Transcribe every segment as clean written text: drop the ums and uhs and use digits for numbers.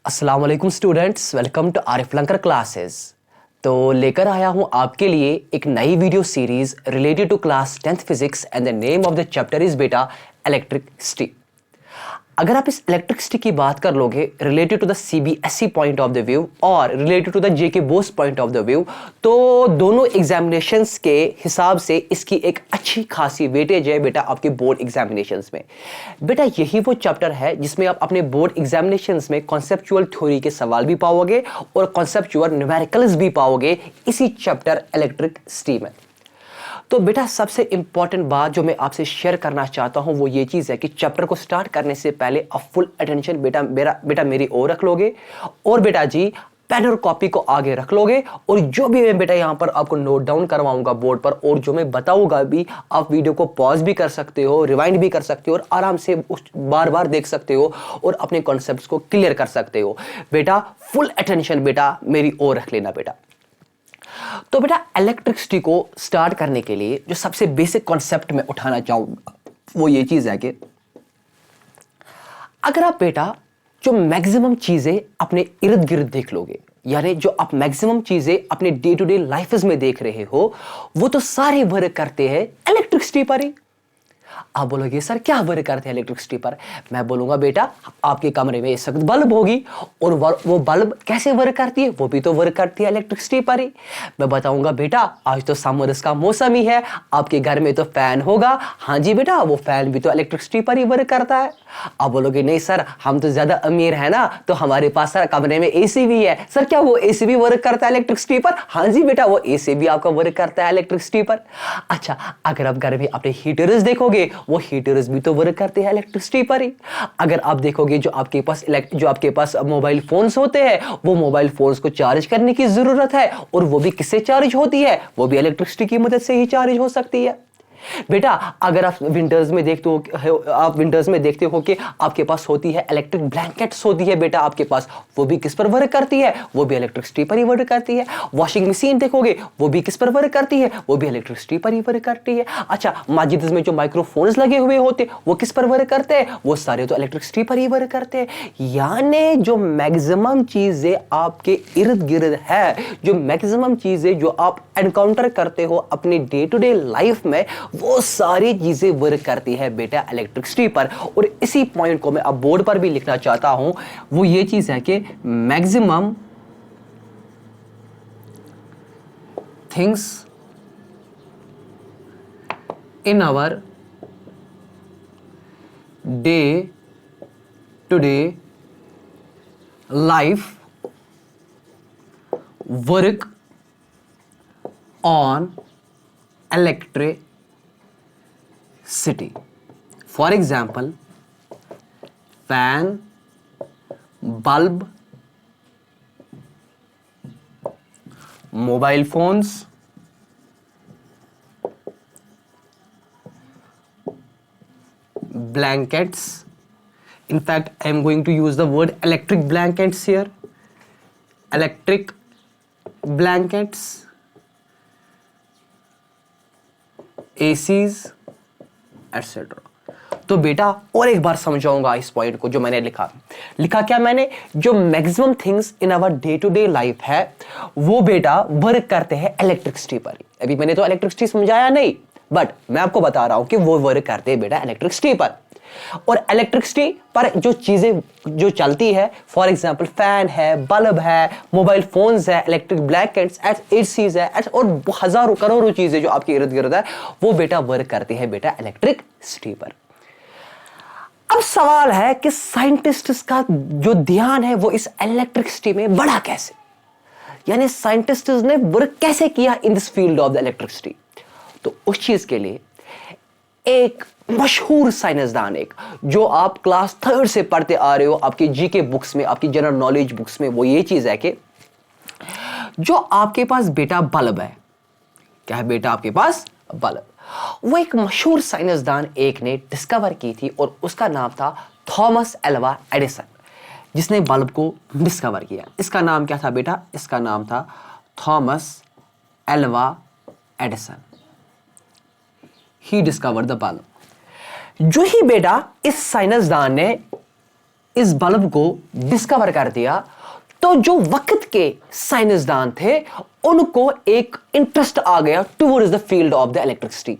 अस्सलाम वालेकुम students, welcome to Arif Lankar classes. तो लेकर आया हूं आपके लिए एक नई video series related to class 10th physics and the name of the chapter is बेटा इलेक्ट्रिसिटी। अगर आप इस इलेक्ट्रिसिटी की बात कर लोगे related to the CBSE point of the view और related to the JK BOSE point of the view, तो दोनों एग्जामिनेशंस के हिसाब से इसकी एक अच्छी खासी वेटेज है बेटा आपके बोर्ड एग्जामिनेशंस में। बेटा यही वो चैप्टर है जिसमें आप अपने बोर्ड एग्जामिनेशंस में कॉन्सेप्चुअल थ्योरी के सवाल भी पाओगे और कॉन्सेप्चुअल न्यूमेरिकल्स भी पाओगे इसी चैप्टर इलेक्ट्रिसिटी में। तो बेटा सबसे इंपॉर्टेंट बात जो मैं आपसे शेयर करना चाहता हूं वो ये चीज़ है कि चैप्टर को स्टार्ट करने से पहले आप फुल अटेंशन बेटा मेरी ओर रख लोगे और बेटा जी पेन और कॉपी को आगे रख लोगे और जो भी मैं बेटा यहां पर आपको नोट डाउन करवाऊंगा बोर्ड पर और जो मैं बताऊंगा भी आप वीडियो को पॉज भी कर सकते हो, रिवाइंड भी कर सकते हो और आराम से बार बार देख सकते हो और अपने कॉन्सेप्ट्स को क्लियर कर सकते हो। बेटा फुल अटेंशन बेटा मेरी ओर रख लेना बेटा। तो बेटा इलेक्ट्रिसिटी को स्टार्ट करने के लिए जो सबसे बेसिक कॉन्सेप्ट में उठाना चाहूंगा वो ये चीज है कि अगर आप बेटा जो मैक्सिमम चीजें अपने इर्द गिर्द देख लोगे, यानी जो आप मैक्सिमम चीजें अपने डे टू डे लाइफ में देख रहे हो वो तो सारे वर्क करते हैं इलेक्ट्रिसिटी पर ही। आप बोलोगे सर क्या वर्क करते हैं इलेक्ट्रिसिटी पर? मैं बोलूंगा बेटा आपके कमरे में इस वक्त बल्ब होगी और वो बल्ब कैसे वर्क करती है? वो भी तो वर्क करती है इलेक्ट्रिसिटी पर ही। मैं बताऊंगा बेटा आज तो समर्स का मौसम ही है, आपके घर में तो फैन होगा। हाँ जी बेटा वो फैन भी तो इलेक्ट्रिसिटी पर ही वर्क करता है। आप बोलोगे नहीं सर हम तो ज्यादा अमीर है ना तो हमारे पास सर कमरे में एसी भी है। सर क्या वो एसी भी वर्क करता है इलेक्ट्रिसिटी पर? हाँ जी बेटा वो एसी भी आपका वर्क करता है इलेक्ट्रिसिटी पर। अच्छा अगर आप घर में अपने हीटर्स देखोगे वो हीटर्स भी तो वर्क करते हैं इलेक्ट्रिसिटी पर ही। अगर आप देखोगे जो आपके पास मोबाइल फोन्स होते हैं वो मोबाइल फोन्स को चार्ज करने की जरूरत है और वो भी किससे चार्ज होती है? वो भी इलेक्ट्रिसिटी की मदद से ही चार्ज हो सकती है। बेटा अगर आप विंटर्स में देखते हो कि आपके पास होती है इलेक्ट्रिक ब्लैंकेट्स होती है बेटा आपके पास, वो भी किस पर वर्क करती है? वो भी इलेक्ट्रिसिटी पर ही वर्क करती है। वॉशिंग मशीन देखोगे वो भी किस पर वर्क करती है? वो भी इलेक्ट्रिसिटी पर ही वर्क करती है। अच्छा मस्जिद में जो माइक्रोफोन्स लगे हुए होते वो किस पर वर्क करते हैं? वो सारे तो इलेक्ट्रिसिटी पर ही वर्क करते हैं। यानी जो मैक्सिमम चीजें आपके इर्द गिर्द है, जो मैक्सिमम चीजें जो आप एनकाउंटर करते हो अपने डे टू डे लाइफ में वो सारी चीजें वर्क करती है बेटा इलेक्ट्रिसिटी पर। और इसी पॉइंट को मैं अब बोर्ड पर भी लिखना चाहता हूं वो ये चीज है कि maximum things in our day to day life work on electricity. For example, fan, bulb, mobile phones, blankets. In fact, I am going to use the word electric blankets here. Electric blankets, ACs etcetera. तो बेटा और एक बार समझाऊंगा इस point को जो मैंने लिखा क्या मैंने? जो maximum things in our day to day life है वो बेटा वर्क करते हैं इलेक्ट्रिसिटी पर। अभी मैंने तो इलेक्ट्रिसिटी समझाया नहीं बट मैं आपको बता रहा हूं कि वो वर्क करते हैं बेटा इलेक्ट्रिसिटी पर। और इलेक्ट्रिसिटी पर जो चीजें जो चलती है फॉर एग्जांपल फैन है, बल्ब है, मोबाइल फोन्स है, इलेक्ट्रिक ब्लैंकेट्स, एसीज है और हजारों करोड़ों चीजें जो आपके इर्द गिर्द है वो बेटा वर्क करती है बेटा इलेक्ट्रिसिटी पर। अब सवाल है कि साइंटिस्ट्स का जो ध्यान है वो इस इलेक्ट्रिसिटी में बढ़ा कैसे, यानी साइंटिस्ट्स ने वर्क कैसे किया in this field of the electricity. तो उस चीज के लिए एक मशहूर साइंसदान एक जो आप क्लास 3rd से पढ़ते आ रहे हो आपकी जीके बुक्स में, आपकी जनरल नॉलेज बुक्स में, वो ये चीज है कि जो आपके पास बेटा बल्ब है, क्या है बेटा आपके पास बल्ब, वो एक मशहूर साइंसदान एक ने डिस्कवर की थी और उसका नाम था थॉमस एल्वा एडिसन, जिसने बल्ब को डिस्कवर किया। इसका नाम क्या था बेटा? इसका नाम था Thomas Alva Edison. He discovered the bulb. जो ही बेटा इस साइंसदान ने इस बल्ब को डिस्कवर कर दिया तो जो वक्त के साइंसदान थे उनको एक इंटरेस्ट आ गया towards the field of the electricity.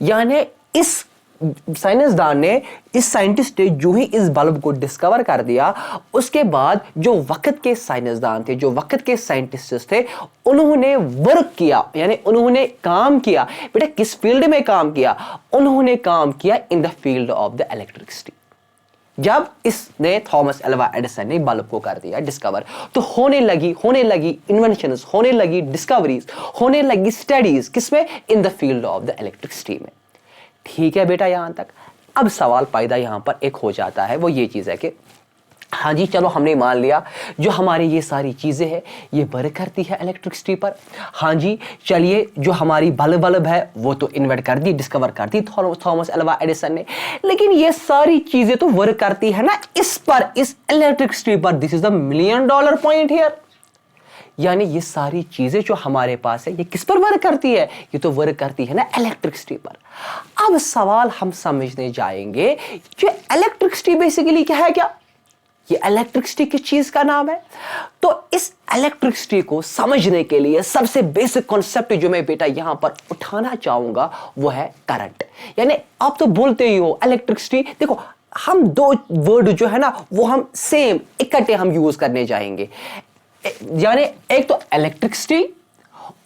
यानी इस साइंसदान ने, इस साइंटिस्ट ने जो ही इस बल्ब को डिस्कवर कर दिया, उसके बाद जो वक्त के साइंसदान थे, जो वक्त के साइंटिस्ट थे, उन्होंने वर्क किया, यानी उन्होंने काम किया। बेटा किस फील्ड में काम किया? उन्होंने काम किया in the field of the electricity. जब इसने थॉमस अल्वा एडिसन ने बल्ब को कर दिया डिस्कवर, तो होने लगी इन्वेंशंस, होने लगी डिस्कवरीज, होने लगी स्टडीज, किसमें? In the field of the electricity में। ठीक है बेटा, यहां तक। अब सवाल पैदा यहां पर एक हो जाता है, वो ये चीज है कि हाँ जी चलो हमने मान लिया जो हमारी ये सारी चीजें हैं ये वर्क करती है इलेक्ट्रिसिटी पर। हाँ जी चलिए, जो हमारी बल्ब है वो तो इन्वेंट कर दी, डिस्कवर कर दी थॉमस अल्वा एडिसन ने, लेकिन ये सारी चीजें तो वर्क करती है ना इस पर, इस इलेक्ट्रिसिटी पर। This is the $1 million point here. यानी ये सारी चीजें जो हमारे पास है ये किस पर वर्क करती है? ये तो वर्क करती है ना इलेक्ट्रिसिटी पर। अब सवाल हम समझने जाएंगे, जो इलेक्ट्रिसिटी बेसिकली क्या है? क्या ये इलेक्ट्रिसिटी किस चीज का नाम है? तो इस इलेक्ट्रिसिटी को समझने के लिए सबसे बेसिक कॉन्सेप्ट जो मैं बेटा यहां पर उठाना चाहूंगा वो है करंट। यानी आप तो बोलते ही हो इलेक्ट्रिसिटी, देखो हम दो वर्ड जो है ना वो हम सेम इकट्ठे हम यूज करने जाएंगे। यानी एक तो इलेक्ट्रिसिटी,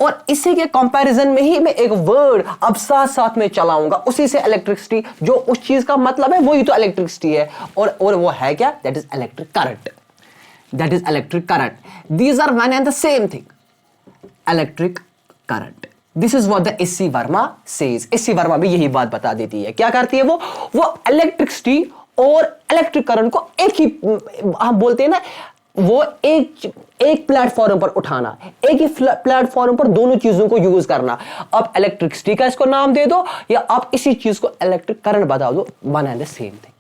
और इसी के कंपैरिजन में ही मैं एक वर्ड अब साथ साथ में चलाऊंगा, उसी से इलेक्ट्रिसिटी, जो उस चीज का मतलब है वही तो इलेक्ट्रिसिटी है। और वो है क्या? That is electric current. That is electric current. These are one and the same thing, electric current. This is what the S C. Verma says. S C. Verma भी यही बात बता देती है। क्या करती है वो इलेक्ट्रिसिटी और इलेक्ट्रिक करंट को एक ही, हम बोलते हैं ना, वो एक प्लेटफॉर्म पर उठाना, एक ही प्लेटफॉर्म पर दोनों चीजों को यूज करना। आप इलेक्ट्रिसिटी का इसको नाम दे दो या आप इसी चीज को इलेक्ट्रिक करंट बता दो, one and the same thing.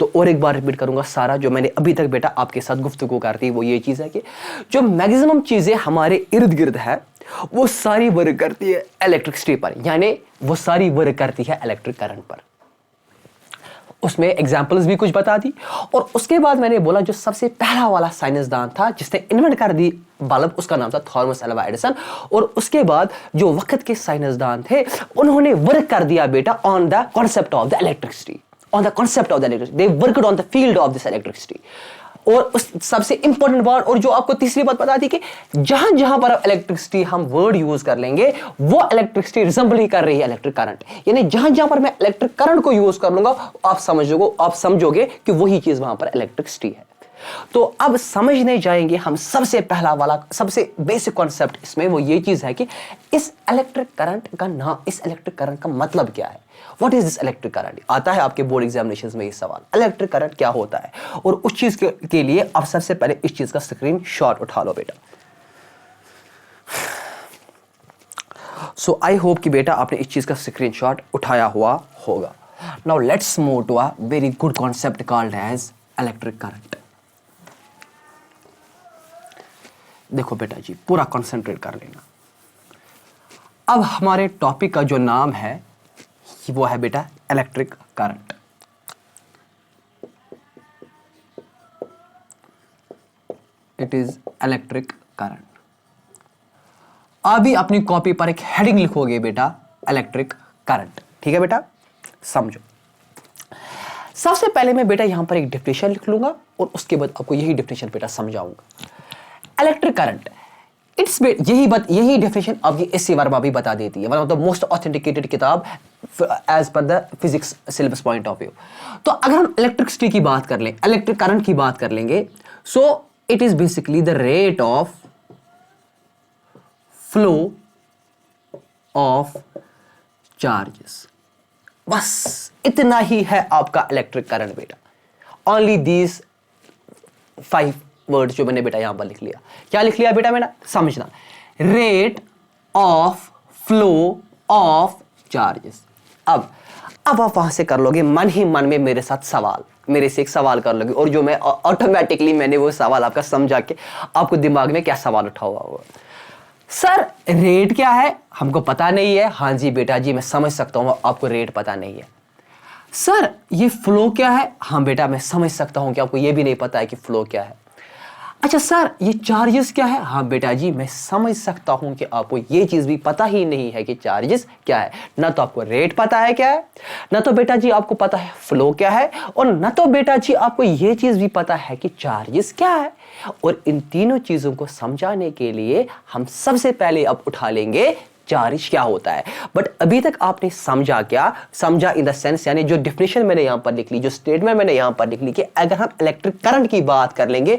तो और एक बार रिपीट करूंगा सारा जो मैंने अभी तक बेटा आपके साथ गुफ्तगू करती है, वो ये चीज है कि जो मैक्सिमम चीजें हमारे इर्द गिर्द है वो सारी वर्क करती है इलेक्ट्रिसिटी पर, यानी वो सारी वर्क करती है इलेक्ट्रिक करंट पर। उसमें एग्जाम्पल्स भी कुछ बता दी, और उसके बाद मैंने बोला जो सबसे पहला वाला साइंसदान था जिसने इन्वेंट कर दी बल्ब, उसका नाम था थॉमस अल्वा एडिसन। और उसके बाद जो वक्त के साइंसदान थे उन्होंने वर्क कर दिया बेटा on the concept of the electricity, on the concept of the electricity, they worked on the field of this electricity. और उस सबसे इंपॉर्टेंट बात, और जो आपको तीसरी बात बता दी कि जहां जहां पर इलेक्ट्रिसिटी हम वर्ड यूज कर लेंगे वो इलेक्ट्रिसिटी रिजेंबल ही कर रही है इलेक्ट्रिक करंट। यानी जहां जहां पर मैं इलेक्ट्रिक करंट को यूज कर लूंगा आप समझोगे कि वही चीज वहां पर इलेक्ट्रिसिटी है। तो अब समझने जाएंगे हम सबसे पहला वाला, सबसे बेसिक कॉन्सेप्ट इसमें, वो ये चीज है कि इस इलेक्ट्रिक करंट का नाम, इस इलेक्ट्रिक करंट का मतलब क्या है? What is this electric current? आता है आपके बोर्ड एग्जामिनेशंस में ये सवाल, इलेक्ट्रिक करंट क्या होता है? और उस चीज के लिए आप सबसे पहले इस चीज का स्क्रीन शॉट उठा लो बेटा। सो आई होप कि बेटा आपने इस चीज का स्क्रीन शॉट उठाया हुआ होगा। Now let's move to a very good concept called as electric current. देखो बेटा जी, पूरा कंसंट्रेट कर लेना। अब हमारे टॉपिक का जो नाम है वो है बेटा electric current. It is electric current. अभी अपनी कॉपी पर एक हेडिंग लिखोगे बेटा, इलेक्ट्रिक करंट। ठीक है बेटा, समझो। सबसे पहले मैं बेटा यहां पर एक डेफिनेशन लिख लूंगा और उसके बाद आपको यही डेफिनेशन बेटा समझाऊंगा। इलेक्ट्रिक करंट, यही डेफिनेशन आपकी एस.सी. वर्मा भी बता देती है, one of the most authenticated किताब एज पर the physics syllabus point of view. तो अगर हम इलेक्ट्रिसिटी की बात कर लें, इलेक्ट्रिक करंट की बात कर लेंगे, so it is basically the rate of flow of charges. बस इतना ही है आपका इलेक्ट्रिक करंट बेटा। ओनली दीज 5 वर्ड जो मैंने बेटा यहां पर लिख लिया। क्या लिख लिया बेटा मैंने? समझना, rate of flow of charges. अब आप वहां से कर लोगे मन ही मन में मेरे साथ सवाल, मेरे से एक सवाल कर लोगे, और जो मैं ऑटोमेटिकली मैंने वो सवाल आपका समझा के आपको दिमाग में क्या सवाल उठा हुआ होगा। सर रेट क्या है? हमको पता नहीं है। हाँ जी बेटा जी, मैं समझ सकता हूं आपको रेट पता नहीं है। सर ये फ्लो क्या है? हाँ बेटा मैं समझ सकता हूं कि आपको ये भी नहीं पता है कि फ्लो क्या है। अच्छा सर ये चार्जेस क्या है? हाँ बेटा जी मैं समझ सकता हूं कि आपको ये चीज भी पता ही नहीं है कि चार्जेस क्या है। ना तो आपको रेट पता है क्या है, ना तो बेटा जी आपको पता है फ्लो क्या है, और ना तो बेटा जी आपको ये चीज भी पता है कि चार्जेस क्या है। और इन तीनों चीजों को समझाने के लिए हम सबसे पहले अब उठा लेंगे चार्ज क्या होता है। बट अभी तक आपने समझा क्या? समझा इन द सेंस यानी जो डेफिनेशन मैंने यहां पर लिख ली, जो स्टेटमेंट मैंने यहां पर लिख ली कि अगर हम इलेक्ट्रिक करंट की बात कर लेंगे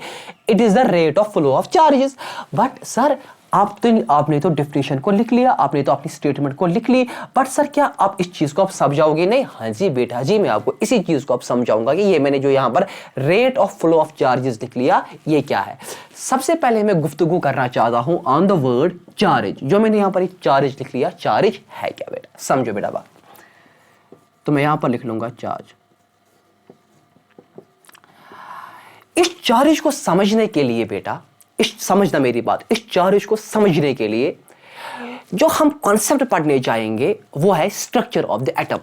it is the rate of flow of charges. But sir आपने तो डेफिनेशन को लिख लिया, आपने तो अपनी स्टेटमेंट को लिख ली, बट सर क्या आप इस चीज को आप समझाओगे नहीं? हाँ जी बेटा जी मैं आपको इसी चीज को आप समझाऊंगा कि ये मैंने जो यहां पर rate of flow of charges लिख लिया ये क्या है। सबसे पहले मैं गुफ्तगू करना चाहता हूं ऑन द वर्ड चार्ज। जो मैंने यहां पर एक चार्ज लिख लिया, चार्ज है क्या बेटा? समझो बेटा बात, तो मैं यहां पर लिख लूंगा चार्ज। इस चार्ज को समझने के लिए बेटा, समझना मेरी बात, इस चार्ज को समझने के लिए जो हम कॉन्सेप्ट पढ़ने जाएंगे वो है स्ट्रक्चर ऑफ द एटम।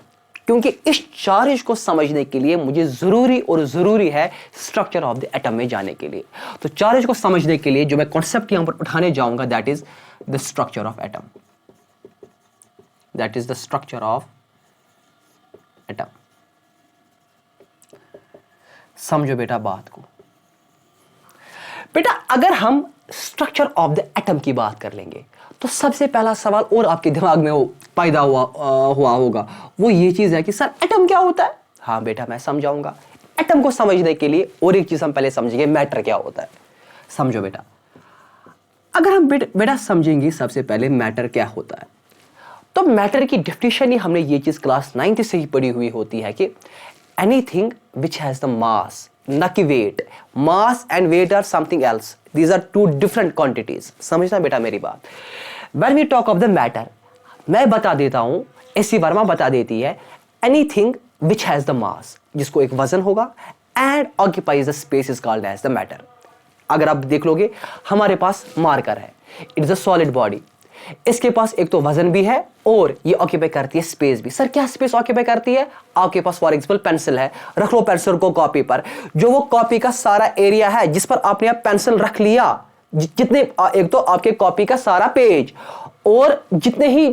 क्योंकि इस चार्ज को समझने के लिए मुझे जरूरी है स्ट्रक्चर ऑफ द एटम में जाने के लिए। तो चार्ज को समझने के लिए जो मैं कॉन्सेप्ट यहां पर उठाने जाऊंगा that is the structure of atom, that is the structure of atom. समझो बेटा बात को। बेटा अगर हम स्ट्रक्चर ऑफ द एटम की बात कर लेंगे तो सबसे पहला सवाल और आपके दिमाग में पैदा हुआ होगा वो ये चीज है कि सर एटम क्या होता है? हाँ बेटा मैं समझाऊंगा। एटम को समझने के लिए और एक चीज हम पहले समझेंगे, मैटर क्या होता है। समझो बेटा, अगर हम बेटा समझेंगे सबसे पहले मैटर क्या होता है, तो मैटर की डेफिनेशन ही हमने ये चीज क्लास 9th से ही पढ़ी हुई होती है कि anything which has the mass, न कि weight. Mass and weight are something else, these are two different quantities. समझना बेटा मेरी बात। When we talk of the matter, मैं बता देता हूं, एसी वर्मा बता देती है anything which has the mass, जिसको एक वजन होगा, and occupies the space is called as the matter. अगर आप देख लोगे हमारे पास मार्कर है, it is a solid body, इसके पास एक तो वजन भी है और ये ऑक्यूपाई करती है स्पेस भी। सर क्या स्पेस ऑक्यूपाई करती है? आपके पास फॉर एग्जांपल पेंसिल है, रख लो पेंसिल को कॉपी पर, जो वो कॉपी का सारा एरिया है जिस पर आपने पेंसिल रख लिया, जितने एक तो आपके कॉपी का सारा पेज और जितने ही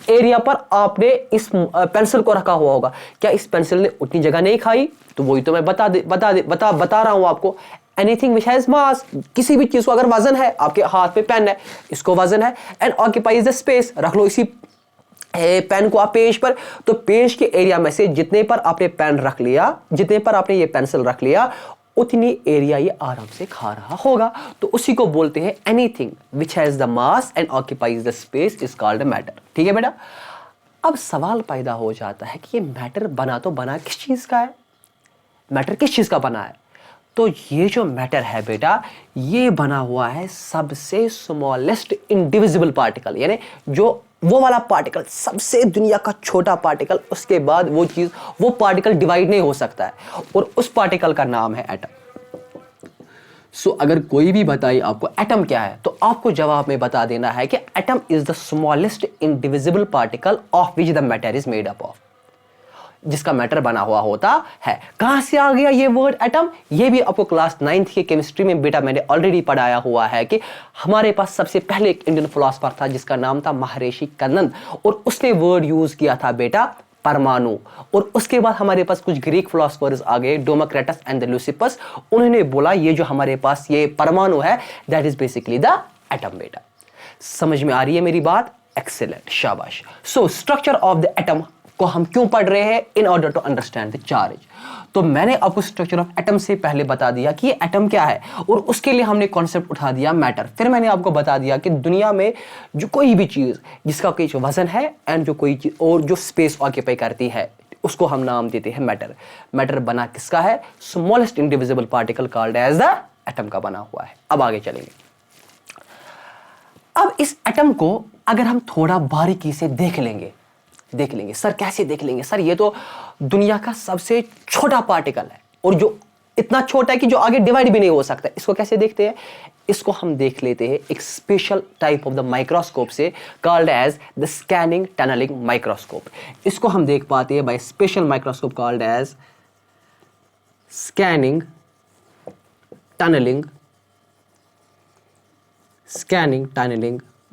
एरिया पर आपने इस पेंसिल को रखा हुआ होगा, क्या इस पेंसिल ने उतनी जगह नहीं खाई? तो वही तो मैं बता रहा हूं आपको। एनीथिंग विच हैज मास, किसी भी चीज को अगर वजन है, आपके हाथ पे पेन है, इसको वजन है, एंड ऑक्यूपाइज द स्पेस, रख लो इसी पेन को आप पेज पर, तो पेज के एरिया में से जितने पर आपने पेन रख लिया, जितने पर आपने ये पेंसिल रख लिया, उतनी एरिया ये आराम से खा रहा होगा। तो उसी को बोलते हैं anything which has the mass and occupies the space is called matter. ठीक है बेटा। अब सवाल पैदा हो जाता है कि ये मैटर बना किस चीज का है? मैटर किस चीज का बना है? तो ये जो मैटर है बेटा, ये बना हुआ है सबसे स्मॉलेस्ट इंडिविजिबल पार्टिकल, यानी जो वो वाला पार्टिकल सबसे दुनिया का छोटा पार्टिकल, उसके बाद वो चीज, वो पार्टिकल डिवाइड नहीं हो सकता है, और उस पार्टिकल का नाम है एटम। सो अगर कोई भी बताए आपको एटम क्या है, तो आपको जवाब में बता देना है कि atom is the smallest indivisible particle of which the matter is made up of, जिसका मैटर बना हुआ होता है। कहां से आ गया ये वर्ड एटम? ये भी आपको क्लास 9th की केमिस्ट्री में बेटा मैंने ऑलरेडी पढ़ाया हुआ है कि हमारे पास सबसे पहले एक इंडियन फिलोसोफर था जिसका नाम था महर्षि कन्नन, और उसने वर्ड यूज किया था बेटा परमाणु। और उसके बाद हमारे पास कुछ ग्रीक फिलोसोफर्स आ गए, डेमोक्रिटस एंड ल्यूसिपस, उन्होंने बोला ये जो हमारे पास ये परमाणु है that is basically the atom. बेटा समझ में आ रही है मेरी बात? एक्सीलेंट, शाबाश। So structure of the atom को हम क्यों पढ़ रहे हैं? In order to understand the charge. तो मैंने आपको स्ट्रक्चर ऑफ एटम से पहले बता दिया कि ये एटम क्या है, और उसके लिए हमने कॉन्सेप्ट उठा दिया मैटर। फिर मैंने आपको बता दिया कि दुनिया में जो कोई भी चीज जिसका कोई वजन है एंड जो कोई चीज और जो स्पेस ऑक्यूपाई करती है, उसको हम नाम देते हैं मैटर। मैटर बना किसका है? Smallest indivisible particle called as the atom का बना हुआ है। अब आगे चलेंगे। अब इस एटम को अगर हम थोड़ा बारीकी से देख लेंगे। सर कैसे देख लेंगे? सर ये तो दुनिया का सबसे छोटा पार्टिकल है, और जो इतना छोटा है कि जो आगे डिवाइड भी नहीं हो सकता। इसको कैसे देखते हैं? इसको हम देख लेते हैं एक special type of the microscope से, called as the scanning tunnelling microscope. इसको हम देख पाते हैं by special microscope called as scanning tunnelling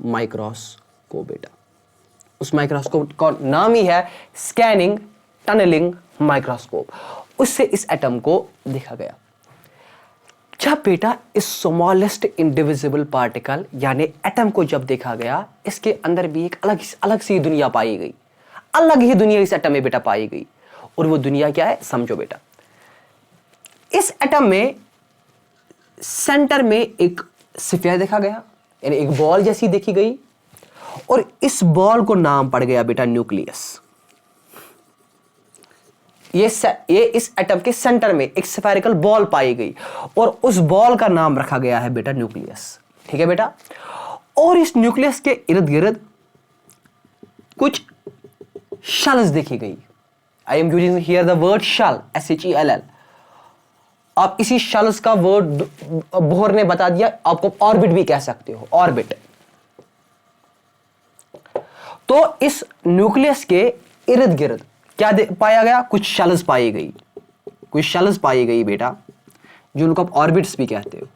microscope. बेटा उस माइक्रोस्कोप का नाम ही है स्कैनिंग टनलिंग माइक्रोस्कोप। उससे इस एटम को देखा गया। जब बेटा इस स्मॉलेस्ट इंडिविजिबल पार्टिकल यानी एटम को जब देखा गया, इसके अंदर भी एक अलग सी दुनिया पाई गई। अलग ही दुनिया इस एटम में बेटा पाई गई। और वो दुनिया क्या है समझो बेटा। इस एटम में सेंटर में एक स्फीयर देखा गया, यानी एक बॉल जैसी देखी गई, और इस बॉल को नाम पड़ गया बेटा न्यूक्लियस। ये इस एटम के सेंटर में एक स्फेरिकल बॉल पाई गई और उस बॉल का नाम रखा गया है बेटा न्यूक्लियस। ठीक है बेटा। और इस न्यूक्लियस के इर्द गिर्द कुछ शेल्स देखी गई। I am using here the word shell, SHELL। आप इसी शेल्स का वर्ड बोहर ने बता दिया, आपको ऑर्बिट भी कह सकते हो, ऑर्बिट। तो इस न्यूक्लियस के इर्द गिर्द क्या पाया गया? कुछ शेल्स पाई गई, कुछ शेल्स पाई गई बेटा, जिनको आप ऑर्बिट्स भी कहते हो,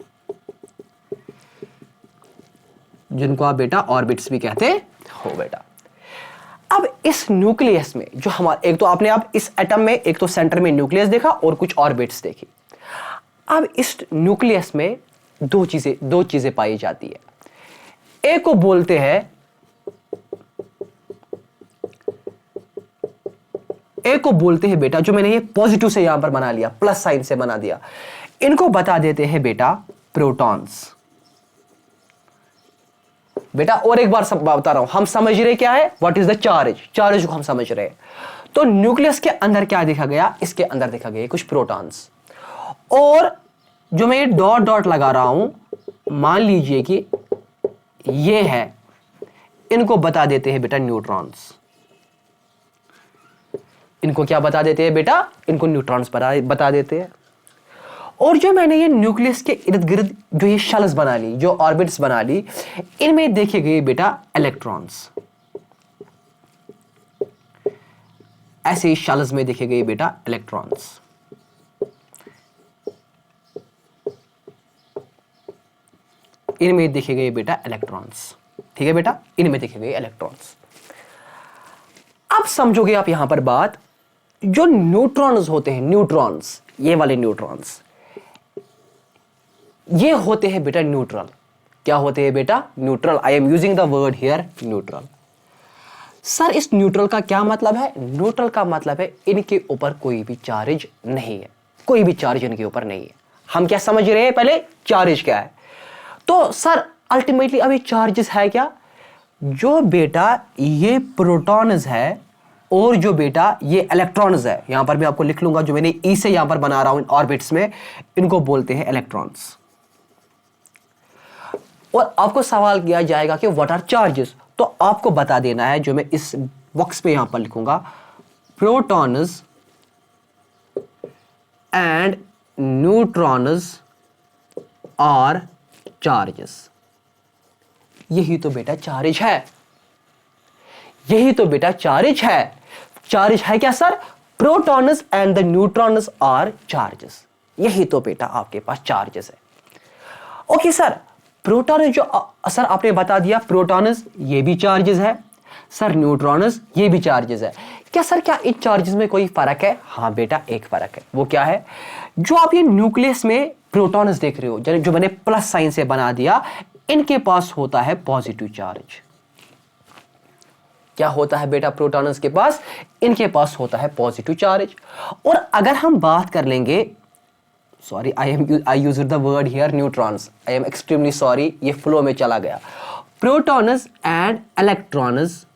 जिनको आप बेटा ऑर्बिट्स भी कहते हो बेटा। अब इस न्यूक्लियस में जो हमारा, एक तो आपने आप इस एटम में एक तो सेंटर में न्यूक्लियस देखा और कुछ ऑर्बिट्स देखी। अब इस न्यूक्लियस में दो चीजें पाई जाती है। एक को बोलते हैं बेटा, जो मैंने ये पॉजिटिव से यहां पर बना लिया, प्लस साइन से बना दिया, इनको बता देते हैं बेटा प्रोटॉन्स। बेटा और एक बार सब बता रहा हूं, हम समझ रहे क्या है, व्हाट इज द चार्ज को हम समझ रहे हैं। तो न्यूक्लियस के अंदर क्या देखा गया? इसके अंदर देखा गया कुछ प्रोटॉन्स। और जो मैं ये डॉट डॉट लगा रहा हूं, मान लीजिए कि ये है, इनको बता देते हैं बेटा न्यूट्रॉन्स। इनको क्या बता देते हैं बेटा? इनको न्यूट्रॉन्स बता देते हैं। और जो मैंने ये न्यूक्लियस के इर्द गिर्द जो ये शेल्स बना ली, जो ऑर्बिट्स बना ली, इनमें देखे गए बेटा इलेक्ट्रॉन्स। ऐसे ही शेल्स में देखे गए बेटा इलेक्ट्रॉन्स। इनमें देखे गए बेटा इलेक्ट्रॉन्स। ठीक है बेटा, इनमें देखे गए इलेक्ट्रॉन्स। अब समझोगे आप यहां पर बात, जो न्यूट्रॉन्स होते हैं, न्यूट्रॉन्स, ये वाले न्यूट्रॉन्स, ये होते हैं बेटा न्यूट्रल। क्या होते हैं बेटा? Neutral. I am using the word here neutral. Sir इस न्यूट्रल का क्या मतलब है? न्यूट्रल का मतलब है इनके ऊपर कोई भी चार्ज नहीं है, कोई भी चार्ज इनके ऊपर नहीं है। हम क्या समझ रहे हैं पहले? चार्ज क्या है। तो सर अल्टीमेटली अभी चार्जेस है क्या? जो बेटा ये प्रोटॉन्स है और जो बेटा ये इलेक्ट्रॉन्स है, यहां पर मैं आपको लिख लूंगा, जो मैंने ई से यहां पर बना रहा हूं ऑर्बिट्स में, इनको बोलते हैं इलेक्ट्रॉन्स। और आपको सवाल किया जाएगा कि व्हाट आर चार्जेस, तो आपको बता देना है, जो मैं इस बॉक्स पे यहां पर लिखूंगा, protons and neutrons are charges. यही तो बेटा चार्ज है, यही तो बेटा चार्ज है। चार्ज है क्या sir? Protons and the neutrons are charges. यही तो बेटा आपके पास चार्जेस है। ओके सर, प्रोटॉन जो सर आपने बता दिया, प्रोटॉन्स ये भी चार्जेस है, सर न्यूट्रॉन्स ये भी चार्जेस है। क्या सर क्या इन चार्जेस में कोई फर्क है? हाँ बेटा एक फर्क है। वो क्या है? जो आप ये न्यूक्लियस में प्रोटॉन्स देख रहे हो, जो मैंने प्लस साइन से बना दिया, इनके पास होता है पॉजिटिव चार्ज। क्या होता है बेटा प्रोटॉन्स के पास? इनके पास होता है पॉजिटिव चार्ज। और अगर हम बात कर लेंगे, sorry I use the word here neutrons, I am extremely sorry, ये फ्लो में चला गया। Protons and electrons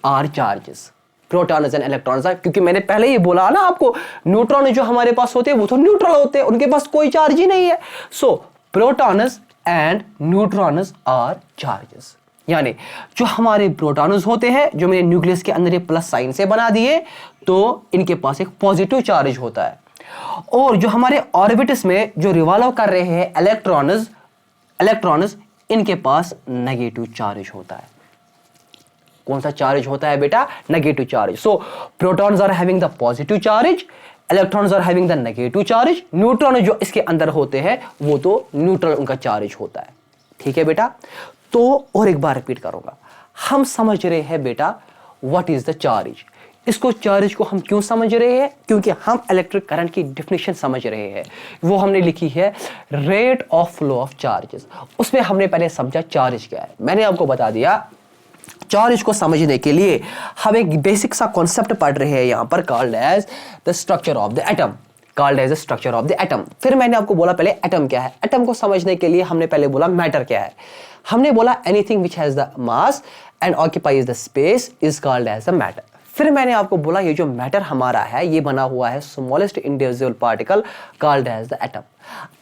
are charges. Protons and electrons, क्योंकि मैंने पहले ही बोला ना आपको, न्यूट्रॉन जो हमारे पास होते हैं वो तो न्यूट्रल होते हैं, उनके पास कोई चार्ज ही नहीं है। So protons and neutrons are charges. यानी जो हमारे प्रोटॉन्स होते हैं, जो मैंने न्यूक्लियस के अंदर ये प्लस साइन से बना दिए, तो इनके पास एक पॉजिटिव चार्ज होता है। और जो हमारे ऑर्बिट्स में जो रिवॉल्व कर रहे हैं इलेक्ट्रॉन्स, इलेक्ट्रॉन्स, इनके पास नेगेटिव चार्ज होता है। कौन सा चार्ज होता है बेटा? Negative charge. So protons are having the positive charge, electrons are having the negative charge. Neutron जो इसके अंदर होते हैं वो तो न्यूट्रल उनका चार्ज होता है। ठीक है बेटा? तो और एक बार रिपीट करूंगा, हम समझ रहे हैं बेटा व्हाट इज द चार्ज। इसको चार्ज को हम क्यों समझ रहे हैं? क्योंकि हम इलेक्ट्रिक करंट की डेफिनेशन समझ रहे हैं। वो हमने लिखी है rate of flow of charges. उसमें हमने पहले समझा चार्ज क्या है। मैंने आपको बता दिया चार्ज को समझने के लिए हम एक बेसिक सा कॉन्सेप्ट पढ़ रहे हैं यहां पर, called as the structure of the atom. Called as the structure of the atom. फिर मैंने आपको बोला पहले एटम क्या है। एटम को समझने के लिए हमने पहले बोला मैटर क्या है। हमने बोला anything which has the mass and occupies the space is called as the matter. फिर मैंने आपको बोला ये जो मैटर हमारा है ये बना हुआ है smallest individual particle called as the atom.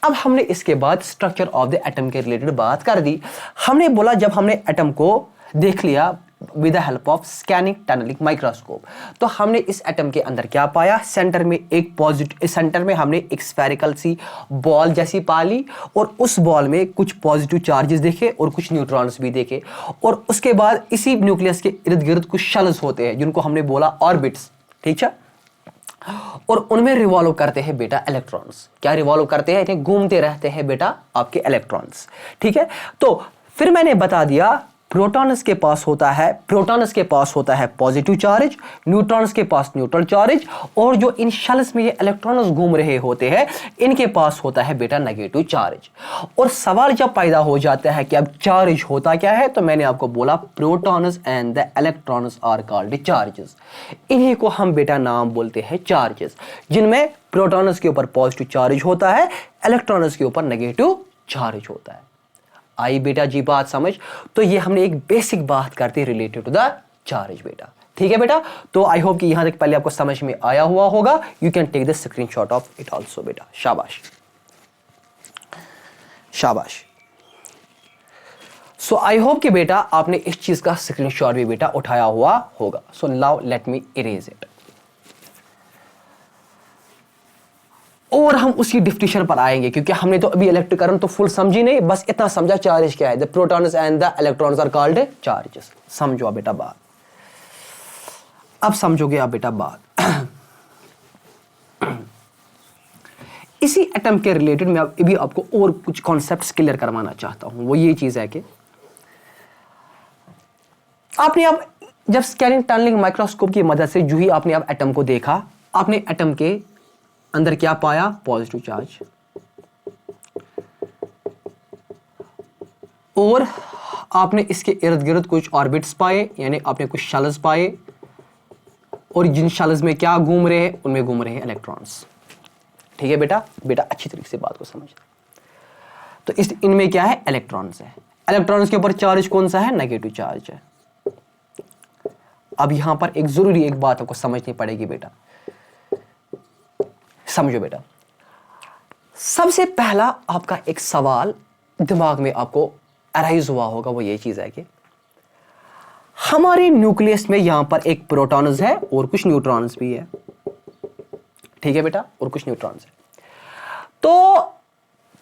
अब हमने इसके बाद स्ट्रक्चर ऑफ द एटम के रिलेटेड बात कर दी। हमने बोला जब हमने एटम को देख लिया with the help of scanning tunnelling microscope, तो हमने इस एटम के अंदर क्या पाया? सेंटर में एक पॉजिटिव, सेंटर में हमने एक स्फेरिकल सी बॉल जैसी पाली और उस बॉल में कुछ पॉजिटिव चार्जेस देखे और कुछ न्यूट्रॉन्स भी देखे। और उसके बाद इसी न्यूक्लियस के इर्द गिर्द कुछ शेल्स होते हैं जिनको हमने बोला ऑर्बिट्स। ठीक है? और उनमें रिवॉल्व करते हैं बेटा इलेक्ट्रॉन्स। क्या रिवॉल्व करते हैं? इन्हें घूमते रहते हैं बेटा आपके इलेक्ट्रॉन्स। ठीक है? तो फिर मैंने बता दिया प्रोटॉन्स के पास होता है पॉजिटिव चार्ज, न्यूट्रॉन्स के पास न्यूट्रल चार्ज, और जो इन शेल्स में ये इलेक्ट्रॉन्स घूम रहे होते हैं इनके पास होता है बेटा नेगेटिव चार्ज। और सवाल जब पैदा हो जाता है कि अब चार्ज होता क्या है, तो मैंने आपको बोला protons and the electrons are called charges. इन्हीं को हम बेटा नाम बोलते हैं चार्जेस, जिनमें प्रोटॉन्स के ऊपर पॉजिटिव चार्ज होता है, इलेक्ट्रॉन्स के ऊपर नेगेटिव चार्ज होता है। आई बेटा जी बात समझ? तो ये हमने एक बेसिक बात करते रिलेटेड टू द चार्ज बेटा। ठीक है बेटा? तो आई होप कि यहां तक पहले आपको समझ में आया हुआ होगा। You can take the screenshot of it also बेटा। शाबाश शाबाश। सो आई होप कि बेटा आपने इस चीज का स्क्रीनशॉट भी बेटा उठाया हुआ होगा। So now let me erase it. और हम उसकी डिफिनेशन पर आएंगे क्योंकि हमने तो अभी इलेक्ट्रिक करंट तो फुल समझी नहीं, बस इतना समझा चार्ज क्या है। The protons and the electrons are called charges. समझो बेटा बात, अब समझोगे आप बेटा बात। इसी एटम के रिलेटेड मैं अभी आपको और कुछ कॉन्सेप्ट्स क्लियर करवाना चाहता हूं। वो ये चीज है कि आपने अब जब स्कैनिंग टनलिंग माइक्रोस्कोप की मदद से जो ही आपने अब एटम को देखा, आपने एटम के अंदर क्या पाया? Positive charge. और आपने इसके इर्द गिर्द कुछ ऑर्बिट्स पाए, यानी आपने कुछ शेल्स पाए, और जिन शेल्स में क्या घूम रहे हैं? उनमें घूम रहे हैं इलेक्ट्रॉन्स। ठीक है बेटा? बेटा अच्छी तरीके से बात को समझना। तो इस इनमें क्या है? इलेक्ट्रॉन्स है। इलेक्ट्रॉन्स के ऊपर चार्ज कौन सा है? नेगेटिव चार्ज है। अब यहां पर एक जरूरी एक बात आपको समझनी पड़ेगी बेटा, समझो बेटा। सबसे पहला आपका एक सवाल दिमाग में आपको अराइज हुआ होगा, वो ये चीज है कि हमारे न्यूक्लियस में यहां पर एक प्रोटॉन्स है और कुछ न्यूट्रॉन्स भी है। ठीक है बेटा? और कुछ न्यूट्रॉन्स है। तो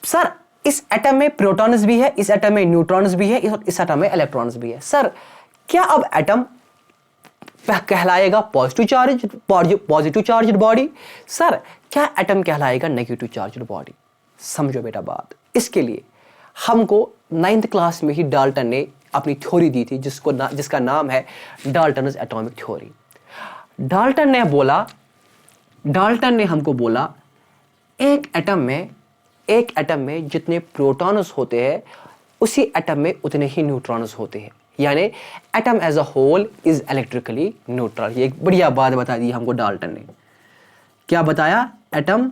सर इस एटम में प्रोटॉन्स भी है, इस एटम में न्यूट्रॉन्स भी है, इस एटम में इलेक्ट्रॉन्स भी है। सर क्या अब एटम कहलाएगा पॉजिटिव चार्ज बॉडी? सर क्या एटम कहलाएगा नेगेटिव चार्ज बॉडी? समझो बेटा बात। इसके लिए हमको 9th क्लास में ही डाल्टन ने अपनी थ्योरी दी थी, जिसका नाम है डाल्टन्स एटॉमिक थ्योरी। डाल्टन ने हमको बोला एक एटम में जितने प्रोटॉन्स होते हैं उसी एटम में उतने ही न्यूट्रॉन्स होते हैं, यानी atom as a whole is electrically neutral. ये एक बढ़िया बात बता दी हमको डाल्टन ने। क्या बताया? Atom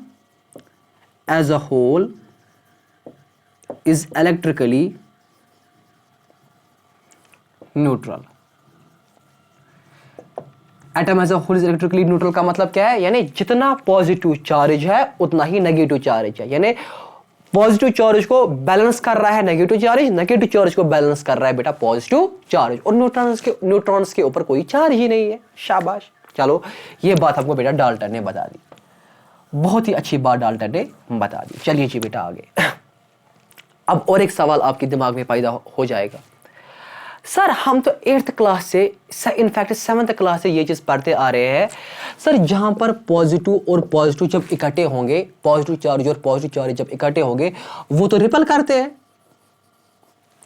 as a whole is electrically neutral. Atom as a whole is electrically neutral का मतलब क्या है? यानी जितना पॉजिटिव चार्ज है उतना ही नेगेटिव चार्ज है, यानी पॉजिटिव चार्ज को बैलेंस कर रहा है नेगेटिव चार्ज को बैलेंस कर रहा है बेटा पॉजिटिव चार्ज, और न्यूट्रॉन्स के ऊपर कोई चार्ज ही नहीं है। शाबाश। चलो ये बात हमको बेटा डाल्टन ने बता दी, बहुत ही अच्छी बात डाल्टन ने बता दी। चलिए जी बेटा आगे। अब और एक सवाल आपके दिमाग में पैदा हो जाएगा, सर हम तो 8th क्लास से, इनफैक्ट 7th क्लास से ये चीज़ पढ़ते आ रहे हैं सर, जहाँ पर पॉजिटिव और पॉजिटिव जब इकट्ठे होंगे, पॉजिटिव चार्ज और पॉजिटिव चार्ज जब इकट्ठे होंगे वो तो रिपल करते हैं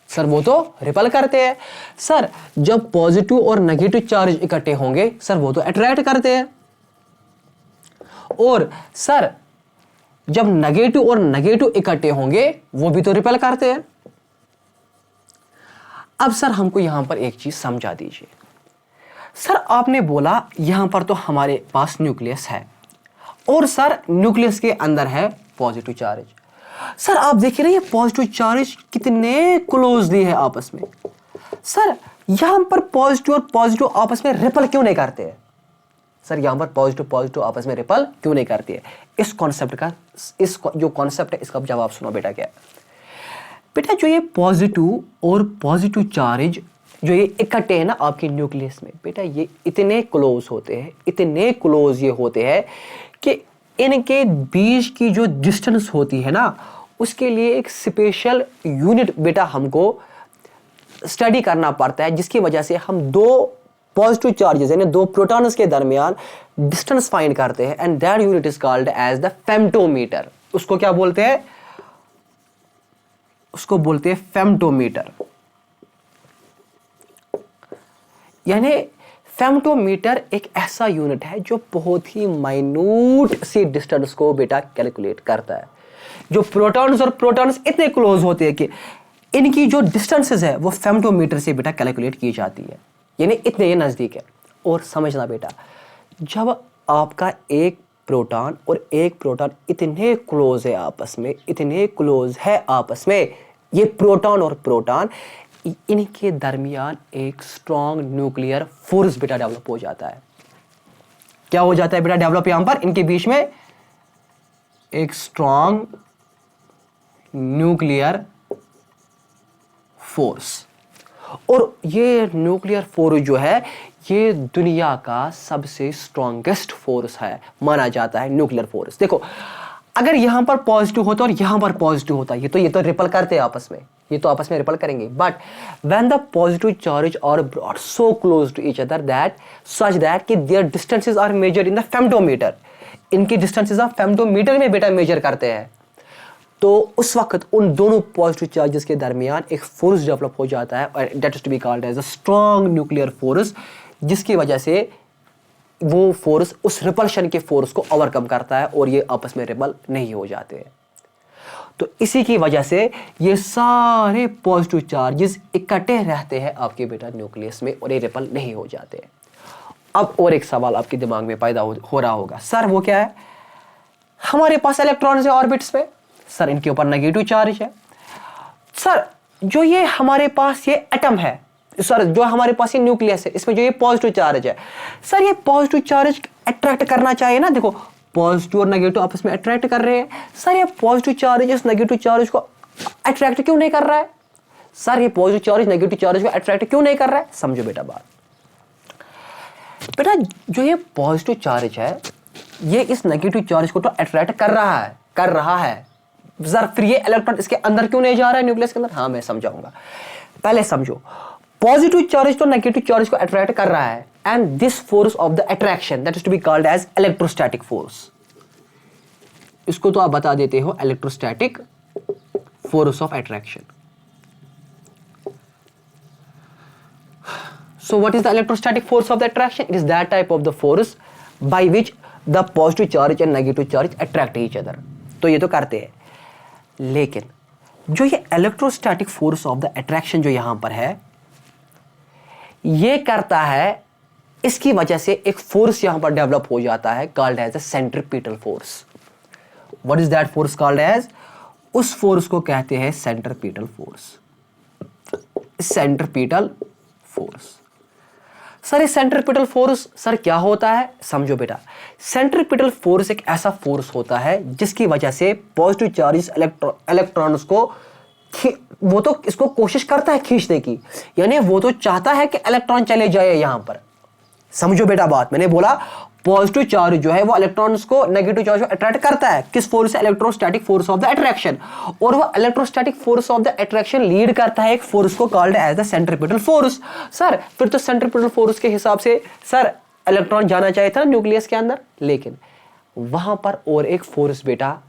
सर, वो तो रिपल करते हैं सर। जब पॉजिटिव और नेगेटिव चार्ज इकट्ठे होंगे सर वो तो अट्रैक्ट करते हैं, और सर जब नेगेटिव और नेगेटिव इकट्ठे होंगे वो भी तो रिपल करते हैं। अब सर हमको यहां पर एक चीज समझा दीजिए, सर आपने बोला यहां पर तो हमारे पास न्यूक्लियस है और सर न्यूक्लियस के अंदर है पॉजिटिव चार्ज। सर आप देखिए ना ये पॉजिटिव चार्ज कितने क्लोजली है आपस में। सर यहां पर पॉजिटिव और पॉजिटिव आपस में रिपल क्यों नहीं करते हैं? सर यहां पर पॉजिटिव पॉजिटिव आपस में रिपल क्यों नहीं करती है? इस कॉन्सेप्ट का, इस जो कॉन्सेप्ट है इसका जवाब सुनो बेटा। क्या बेटा, जो ये पॉजिटिव और पॉजिटिव चार्ज जो ये इकट्ठे हैं ना आपके न्यूक्लियस में, बेटा ये इतने क्लोज होते हैं, इतने क्लोज ये होते हैं कि इनके बीच की जो डिस्टेंस होती है ना उसके लिए एक स्पेशल यूनिट बेटा हमको स्टडी करना पड़ता है, जिसकी वजह से हम दो पॉजिटिव चार्जेस यानी दो प्रोटॉन्स के दरमियान डिस्टेंस फाइंड करते हैं, and that unit is called as the femtometre. उसको क्या बोलते हैं? उसको बोलते हैं फेम्टोमीटर। यानी फेम्टोमीटर एक ऐसा यूनिट है जो बहुत ही माइन्यूट सी डिस्टेंस को बेटा कैलकुलेट करता है। जो प्रोटॉन्स और प्रोटॉन्स इतने क्लोज होते हैं कि इनकी जो डिस्टेंसेस है वो फेम्टोमीटर से बेटा कैलकुलेट की जाती है, यानी इतने ये नजदीक है। और समझना बेटा, जब आपका एक प्रोटॉन और एक प्रोटॉन इतने क्लोज है आपस में, इतने क्लोज है आपस में, ये प्रोटॉन और प्रोटॉन, इनके दरमियान एक स्ट्रॉन्ग न्यूक्लियर फोर्स बेटा डेवलप हो जाता है। क्या हो जाता है बेटा डेवलप? यहां पर इनके बीच में एक स्ट्रॉन्ग न्यूक्लियर फोर्स। और ये न्यूक्लियर फोर्स जो है ये दुनिया का सबसे स्ट्रॉन्गेस्ट फोर्स है, माना जाता है न्यूक्लियर फोर्स। देखो अगर यहां पर पॉजिटिव होता और यहां पर पॉजिटिव होता, ये तो रिपल करते हैं आपस में, ये तो आपस में रिपल करेंगे, but when the positive charge are brought so close to each other that such that कि their distances are measured in the femtometre, इनकी डिस्टेंसेस आप फेम्टोमीटर में बेटा मेजर करते हैं, तो उस वक्त उन दोनों पॉजिटिव चार्जेस के दरमियान एक फोर्स डेवलप हो जाता है, और that is to be called as a strong nuclear force, जिसकी वजह से वो फोर्स उस रिपल्शन के फोर्स को ओवरकम करता है और ये आपस में रिपल नहीं हो जाते हैं। तो इसी की वजह से ये सारे पॉजिटिव चार्जेस इकट्ठे रहते हैं आपके बेटा न्यूक्लियस में और ये रिपल नहीं हो जाते हैं। अब और एक सवाल आपके दिमाग में पैदा हो रहा होगा, सर वो क्या है? हमारे पास इलेक्ट्रॉन्स है ऑर्बिट्स में, सर इनके ऊपर नेगेटिव चार्ज है। सर जो ये हमारे पास ये एटम है, सर जो हमारे पास ये न्यूक्लियस है, इसमें जो ये पॉजिटिव चार्ज है, सर ये पॉजिटिव चार्ज अट्रैक्ट करना चाहिए ना। देखो पॉजिटिव और नेगेटिव आपस में अट्रैक्ट कर रहे हैं, सर ये पॉजिटिव चार्ज इस नेगेटिव चार्ज को अट्रैक्ट क्यों नहीं कर रहा है? सर ये पॉजिटिव चार्ज नेगेटिव चार्ज को अट्रैक्ट क्यों नहीं कर रहा है? समझो बेटा बात। बेटा जो ये पॉजिटिव चार्ज है ये इस नेगेटिव चार्ज को तो अट्रैक्ट कर रहा है, सर फिर ये इलेक्ट्रॉन इसके अंदर क्यों नहीं जा रहा है न्यूक्लियस के अंदर? हाँ मैं समझाऊंगा, पहले समझो। पॉजिटिव चार्ज तो नेगेटिव चार्ज को अट्रैक्ट कर रहा है, and this force of the attraction that is to be called as electrostatic force. इसको तो आप बता देते हो electrostatic force of attraction. So what is the electrostatic force of the attraction? It is that type of the force by which the positive charge and negative charge attract each other. तो ये तो करते हैं, लेकिन जो ये electrostatic force of the attraction जो यहां पर है ये करता है, इसकी वजह से एक फोर्स यहां पर डेवलप हो जाता है called as a centripetal force. What is that force called as? उस फोर्स को कहते हैं centripetal force. Centripetal force. Sir ये सेंट्रीपिटल फोर्स सर क्या होता है? समझो बेटा, सेंट्रीपिटल फोर्स एक ऐसा फोर्स होता है जिसकी वजह से पॉजिटिव चार्जेस इलेक्ट्रॉन्स को वो तो इसको कोशिश करता है खींचने की, यानी वो तो चाहता है कि इलेक्ट्रॉन चले जाए यहां पर। समझो बेटा बात, मैंने बोला पॉजिटिव चार्ज जो है वो इलेक्ट्रॉन्स को नेगेटिव चार्ज को अट्रैक्ट करता है। किस फोर्स से? Electrostatic force of the attraction. और वो electrostatic force of the attraction lead करता है एक फोर्स को called as the centripetal force. Sir फिर तो सेंट्रीपिटल फोर्स के हिसाब से सर इलेक्ट्रॉन जाना चाहिए था न्यूक्लियस के अंदर, लेकिन वहां पर और एक फोर्स बेटा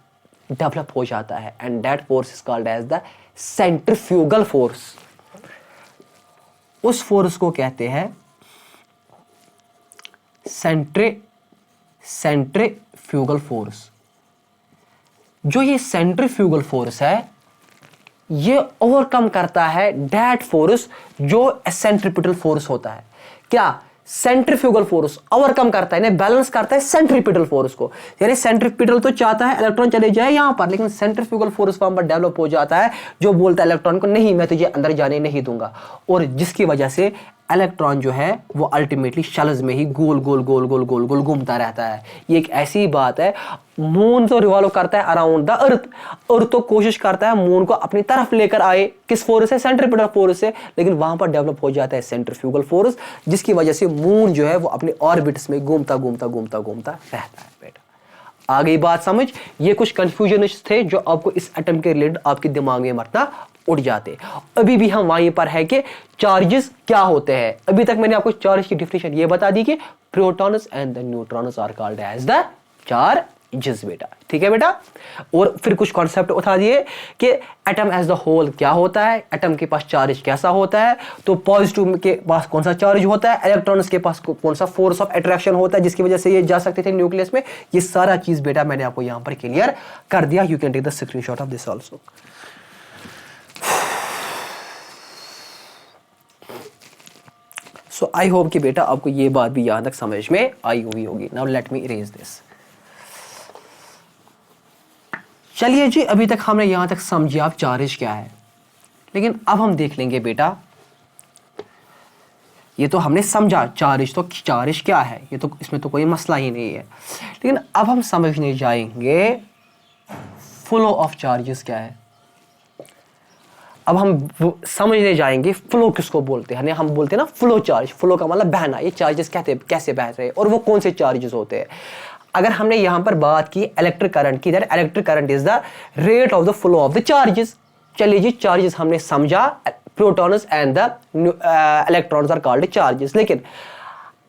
डेवलप हो जाता है and that force is called as the centrifugal force. उस फोर्स को कहते हैं सेंट्रीफ्यूगल फोर्स। जो ये सेंट्रीफ्यूगल फोर्स है ये ओवरकम करता है दैट फोर्स जो सेंट्रीपिटल फोर्स होता है। क्या? सेंट्रीफ्यूगल फोर्स ओवरकम करता है, यानी बैलेंस करता है सेंट्रीपिटल फोर्स को। यानी सेंट्रीपिटल तो चाहता है इलेक्ट्रॉन चले जाए यहां पर, लेकिन सेंट्रीफ्यूगल फोर्स वहां पर डेवलप हो जाता है जो बोलता है इलेक्ट्रॉन को नहीं, मैं तुझे अंदर जाने नहीं दूंगा, और जिसकी वजह से इलेक्ट्रॉन जो है वो अल्टीमेटली शेल्स में ही गोल गोल गोल गोल गोल गोल घूमता रहता है। ये एक ऐसी बात है, मून तो रिवॉल्व करता है अराउंड द अर्थ, अर्थ तो कोशिश करता है मून को अपनी तरफ लेकर आए, किस फोर्स से? सेंट्रीपिटल फोर्स से, लेकिन वहां पर डेवलप हो जाता है सेंट्रीफ्यूगल फोर्स, जिसकी वजह से मून जो है वो अपने ऑर्बिट्स में घूमता घूमता घूमता घूमता रहता है। बेटा आ गई बात समझ? ये कुछ कंफ्यूजन थे जो आपको इस एटम के रिलेटेड आपके दिमाग में मरना उड़ जाते। अभी भी हम वहीं पर है कि चार्जेस क्या होते हैं। अभी तक मैंने आपको चार्ज की डिफिनेशन ये बता दी कि protons and the neutrons are called as the charges बेटा, ठीक है बेटा। और फिर कुछ कॉन्सेप्ट उठा दिए कि एटम एज द होल क्या होता है, एटम के पास चार्ज कैसा होता है, तो पॉजिटिव के पास कौन सा चार्ज होता है, इलेक्ट्रॉन्स के पास कौन सा फोर्स ऑफ अट्रैक्शन होता है जिसकी वजह से ये जा सकते थे न्यूक्लियस में। ये सारा चीज बेटा मैंने आपको यहां पर क्लियर कर दिया। You can take the screenshot of this also. So I hope कि बेटा आपको ये बात भी यहां तक समझ में आई हुई होगी। Now let me erase this. चलिए जी, अभी तक हमने यहां तक समझी आप चार्ज क्या है, लेकिन अब हम देख लेंगे बेटा, ये तो हमने समझा चार्ज, तो चार्ज क्या है ये तो इसमें तो कोई मसला ही नहीं है, लेकिन अब हम समझने जाएंगे फ्लो ऑफ चार्जेस क्या है। अब हम समझने जाएंगे फ्लो किसको बोलते हैं। हम बोलते हैं ना फ्लो चार्ज, फ्लो का मतलब बहना। ये चार्जेस कैसे बह रहे हैं और वो कौन से चार्जेस होते हैं। अगर हमने यहां पर बात की इलेक्ट्रिक करंट की, that electric current is the rate of the flow of the charges. चलिए जी, चार्जेस हमने समझा, protons and the electrons are called charges. लेकिन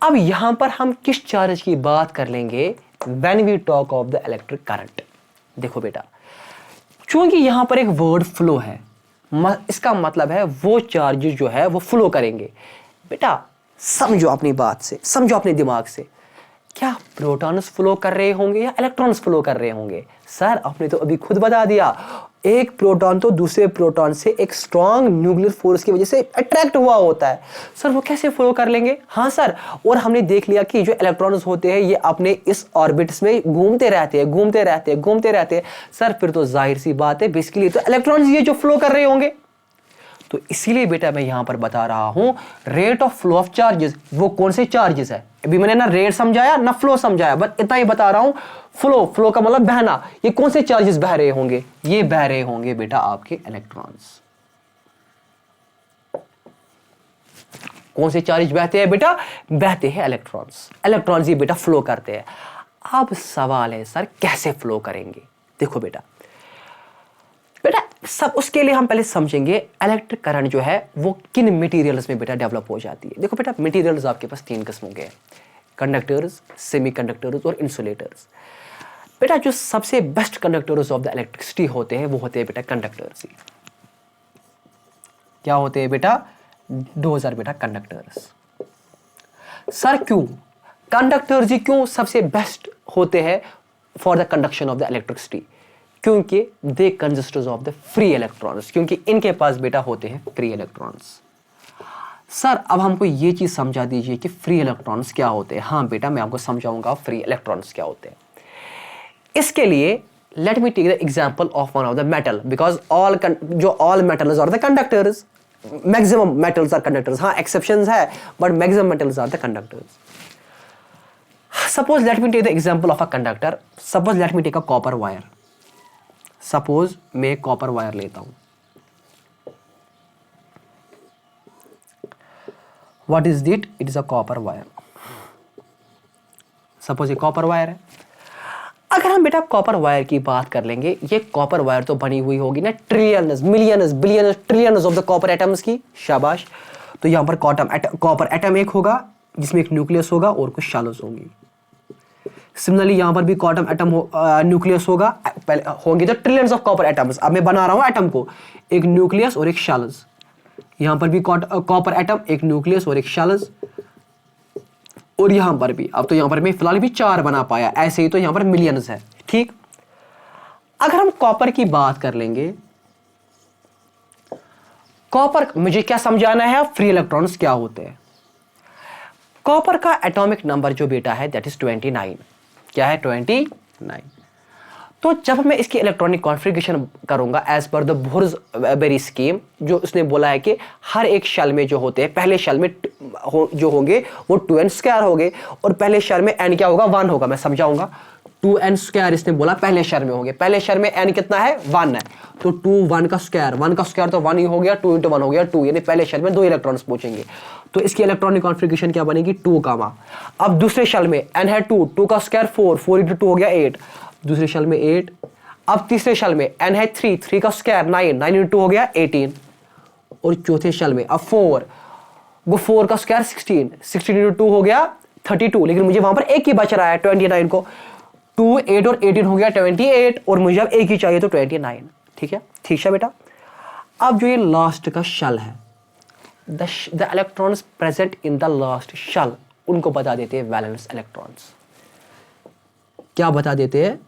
अब यहां पर हम किस चार्ज की बात कर लेंगे when we talk of the electric current. देखो बेटा, चूंकि यहां पर एक वर्ड फ्लो है, इसका मतलब है वो चार्जेस जो है वो फ्लो करेंगे। बेटा समझो अपनी बात से, समझो अपने दिमाग से, क्या प्रोटॉन्स फ्लो कर रहे होंगे या इलेक्ट्रॉन्स फ्लो कर रहे होंगे? सर आपने तो अभी खुद बता दिया, एक प्रोटॉन तो दूसरे प्रोटॉन से एक स्ट्रॉन्ग न्यूक्लियर फोर्स की वजह से अट्रैक्ट हुआ होता है। सर वो कैसे फ्लो कर लेंगे? हाँ सर, और हमने देख लिया कि जो इलेक्ट्रॉन्स होते हैं ये अपने इस ऑर्बिट्स में घूमते रहते हैं, घूमते रहते हैं, घूमते रहते हैं। सर फिर तो जाहिर सी बात है बेसिकली तो इलेक्ट्रॉन्स ये जो फ्लो कर रहे होंगे। तो इसीलिए बेटा मैं यहां पर बता रहा हूं rate of flow of charges, वो कौन से चार्जेस है। अभी मैंने ना रेट समझाया ना फ्लो समझाया, बस इतना ही बता रहा हूं। फ्लो का मतलब बहना। ये कौन से चार्जेस बह रहे होंगे? ये बह रहे होंगे बेटा आपके इलेक्ट्रॉन्स। कौन से चार्ज बहते हैं बेटा? बहते हैं इलेक्ट्रॉन्स। इलेक्ट्रॉन्स ही बेटा फ्लो करते हैं। अब सवाल है सर कैसे फ्लो करेंगे। देखो बेटा सब उसके लिए हम पहले समझेंगे इलेक्ट्रिक करंट जो है वो किन मटेरियल्स में बेटा डेवलप हो जाती है। देखो बेटा मटेरियल्स आपके पास 3 किस्मों के हैं, कंडक्टर्स, सेमीकंडक्टर्स और इंसुलेटर्स। बेटा जो सबसे best conductors of the electricity होते हैं वो होते हैं बेटा कंडक्टर्स ही। क्या होते हैं बेटा? दोज आर बेटा कंडक्टर्स। सर क्यों कंडक्टर्स ही क्यों सबसे बेस्ट होते हैं for the conduction of the electricity? क्योंकि they consist of the free electrons, क्योंकि इनके पास बेटा होते हैं फ्री इलेक्ट्रॉन्स। सर अब हमको ये चीज समझा दीजिए कि फ्री इलेक्ट्रॉन्स क्या होते हैं। हाँ बेटा मैं आपको समझाऊंगा फ्री इलेक्ट्रॉन्स क्या होते हैं। इसके लिए let me take the example of one of the metal, because all metals are the conductors, maximum metals are conductors. हाँ एक्सेप्शंस है but maximum metals are the conductors. Suppose let me take the example of a conductor. Suppose let me take a copper wire. Suppose मैं एक copper wire लेता हूं। What is it? It is a copper wire. Suppose ये copper wire है। अगर हम बेटा copper wire की बात कर लेंगे, ये कॉपर वायर तो बनी हुई होगी ना trillions, millions, billions, trillions of the copper atoms की, शाबाश। तो यहां पर कॉपर एटम एक होगा जिसमें एक न्यूक्लियस होगा और कुछ शेल्स होंगी। सिमिलरली यहां पर भी कॉटम एटम न्यूक्लियस होगा, होंगे तो ट्रिलियंस ऑफ कॉपर एटम्स। अब मैं बना रहा हूं एटम को, एक न्यूक्लियस और एक शेल्स। यहां पर भी कॉपर एटम, एक न्यूक्लियस और एक शेल्स। और यहां पर भी, अब तो यहां पर मैं फिलहाल भी 4 बना पाया, ऐसे ही तो यहां पर मिलियंस है, ठीक। अगर हम कॉपर की बात कर लेंगे, कॉपर, मुझे क्या समझाना है, फ्री इलेक्ट्रॉन्स क्या होते हैं। कॉपर का एटॉमिक नंबर जो बेटा है दैट इज 29। क्या है? 29। तो जब मैं इसकी इलेक्ट्रॉनिक कॉन्फ़िगरेशन करूंगा एज पर द बोर्स-बेरी स्कीम, जो उसने बोला है कि हर एक शेल में जो होते हैं, पहले शेल में जो होंगे वो 2n² होंगे, और पहले शेल में n क्या होगा? 1 होगा। मैं समझाऊंगा। 2n² इसने बोला पहले शेल में होंगे। पहले शेल में n कितना है? 1 है। तो 2 1 का स्क्वायर, 1 का स्क्वायर तो 1 ही हो गया, 2 × 1 हो गया 2, यानी पहले शेल में 2 इलेक्ट्रॉन्स पहुंचेंगे। तो इसकी इलेक्ट्रॉनिक कॉन्फ़िगरेशन क्या बनेगी? 2 गामा। अब दूसरे शेल में n है 2, 2 का स्क्वायर 4, 4 × 2 हो गया 8, दूसरे शेल में 8। अब तीसरे शेल में n है 3, 3 का स्क्वायर 9, 9 × 2 हो गया 18। और चौथे शेल में अब 4, वो 4 का स्क्वायर 16, 16 × 2 हो गया 32, लेकिन मुझे वहां पर एक ही बच रहा है 29 को। 2, 8 और 18 हो गया 28, और मुझे अब एक ही चाहिए तो 29। ठीक है, ठीक है बेटा। अब जो ये लास्ट का शेल है, the electrons present in the last shell, उनको बता देते हैं वैलेंस इलेक्ट्रॉन्स। क्या बता देते हैं?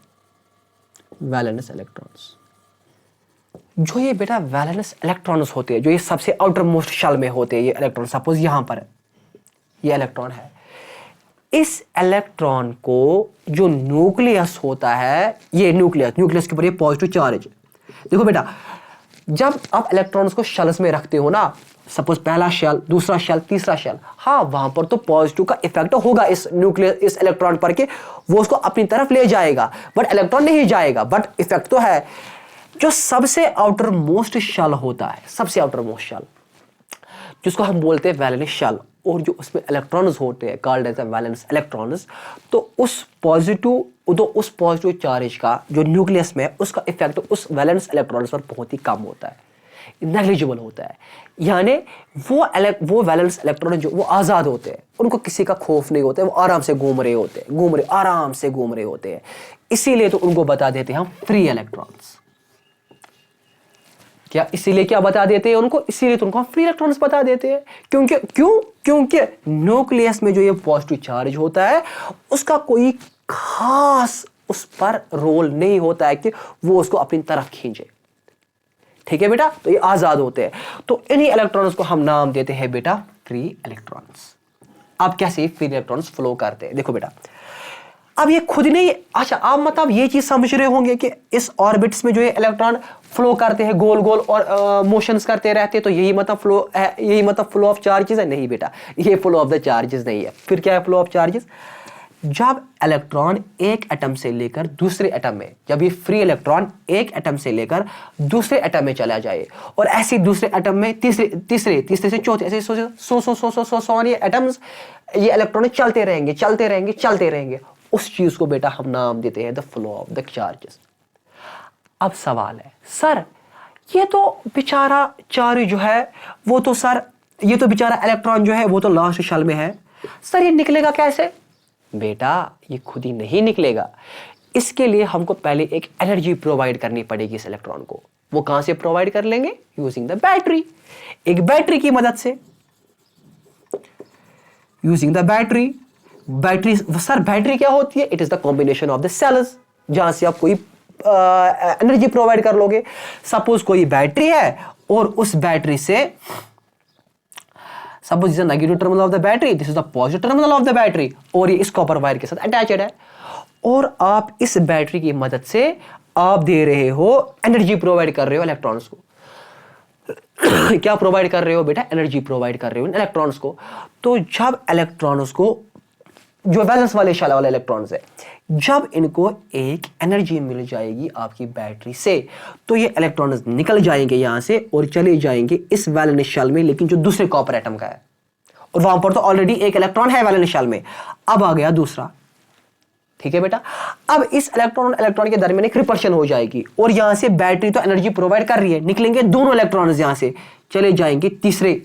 Valence electrons. जो ये बेटा वैलेंस इलेक्ट्रॉन्स होते हैं, जो ये सबसे आउटर मोस्ट शेल में होते हैं, ये इलेक्ट्रॉन, सपोज यहां पर ये इलेक्ट्रॉन है, इस इलेक्ट्रॉन को जो न्यूक्लियस होता है, ये न्यूक्लियस के ऊपर ये पॉजिटिव चार्ज। देखो बेटा, जब आप इलेक्ट्रॉन्स को शेल्स में रखते हो ना, सपोज पहला शेल, दूसरा शेल, तीसरा शेल, हाँ वहां पर तो पॉजिटिव का इफेक्ट होगा इस न्यूक्लियस, इस इलेक्ट्रॉन पर, के वो उसको अपनी तरफ ले जाएगा, बट इलेक्ट्रॉन नहीं जाएगा, बट इफेक्ट तो है। जो सबसे आउटर मोस्ट शेल होता है, सबसे आउटर मोस्ट शेल, जिसको हम बोलते हैं वैलेंस शेल, और जो उसमें इलेक्ट्रॉन्स होते हैं कॉल्ड एज वैलेंस इलेक्ट्रॉन्स, तो उस पॉजिटिव चार्ज का जो न्यूक्लियस में, उसका इफेक्ट उस वैलेंस इलेक्ट्रॉन्स पर बहुत ही कम होता है, नेग्लिजिबल होता है। यानी वो वैलेंस इलेक्ट्रॉन जो वो आज़ाद होते हैं, उनको किसी का खौफ नहीं होता है, वो आराम से घूम रहे, आराम से घूम रहे होते हैं। इसीलिए तो उनको बता देते हैं हम फ्री इलेक्ट्रॉन्स। क्या इसीलिए क्या बता देते हैं उनको? इसीलिए तो उनको हम फ्री इलेक्ट्रॉन्स बता देते हैं। क्योंकि न्यूक्लियस में जो ये पॉजिटिव चार्ज होता है, उसका कोई खास उस पर रोल नहीं होता है कि वो उसको अपनी तरफ खींचे। ठीक है बेटा, तो ये आजाद होते हैं। तो इन्हीं इलेक्ट्रॉन्स को हम नाम देते हैं बेटा फ्री इलेक्ट्रॉन्स। अब कैसे फ्री इलेक्ट्रॉन्स फ्लो करते हैं, देखो बेटा, अब ये खुद नहीं, अच्छा आप मतलब ये चीज समझ रहे होंगे कि इस ऑर्बिट्स में जो ये इलेक्ट्रॉन फ्लो करते हैं गोल गोल और मोशंस करते रहते हैं, तो यही मतलब फ्लो है, यही मतलब फ्लो ऑफ चार्जेस है? नहीं बेटा, ये फ्लो ऑफ द चार्जेस नहीं है। फिर क्या है फ्लो ऑफ चार्जेस? जब इलेक्ट्रॉन एक एटम से लेकर दूसरे एटम में, जब ये फ्री इलेक्ट्रॉन एक एटम से लेकर दूसरे एटम में चला जाए, और ऐसे दूसरे एटम में तीसरे से चौथे, ऐसे सौ ये एटम्स, ये इलेक्ट्रॉन चलते रहेंगे, उस चीज को बेटा हम नाम देते हैं the flow of the charges. अब सवाल है, सर ये तो बेचारा चार्ज जो है वो तो, सर ये तो बेचारा इलेक्ट्रॉन जो है वो तो लास्ट शेल में है, सर ये निकलेगा कैसे? बेटा ये खुद ही नहीं निकलेगा, इसके लिए हमको पहले एक एनर्जी प्रोवाइड करनी पड़ेगी इस इलेक्ट्रॉन को। वो कहां से प्रोवाइड कर लेंगे? Using the battery. एक बैटरी की मदद से, using the battery. Sir battery क्या होती है? It is the combination of the cells, जहां से आप कोई एनर्जी प्रोवाइड कर लोगे। सपोज कोई बैटरी है और उस बैटरी से, suppose this is the negative terminal of the battery, this is the positive terminal of the battery, और ये इस कॉपर वायर के साथ अटैच्ड है, और आप इस बैटरी की मदद से आप दे रहे हो, एनर्जी प्रोवाइड कर रहे हो इलेक्ट्रॉन्स को। क्या प्रोवाइड कर रहे हो बेटा? एनर्जी प्रोवाइड कर रहे हो इलेक्ट्रॉन्स को। तो जब इलेक्ट्रॉन्स को, जो वैलेंस वाले शेल वाले इलेक्ट्रॉन्स है, जब इनको एक एनर्जी मिल जाएगी आपकी बैटरी से, तो ये इलेक्ट्रॉन्स निकल जाएंगे यहां से और चले जाएंगे इस वैलेंस शेल में, लेकिन जो दूसरे कॉपर एटम का है, और वहां पर तो ऑलरेडी एक इलेक्ट्रॉन है वैलेंस शेल में, अब आ गया दूसरा। ठीक है बेटा। अब इस इलेक्ट्रॉन और इलेक्ट्रॉन के दरमियान एक रिपल्शन हो जाएगी और यहां से बैटरी तो एनर्जी प्रोवाइड कर रही है, निकलेंगे दोनों इलेक्ट्रॉन्स, यहां से चले जाएंगे तीसरे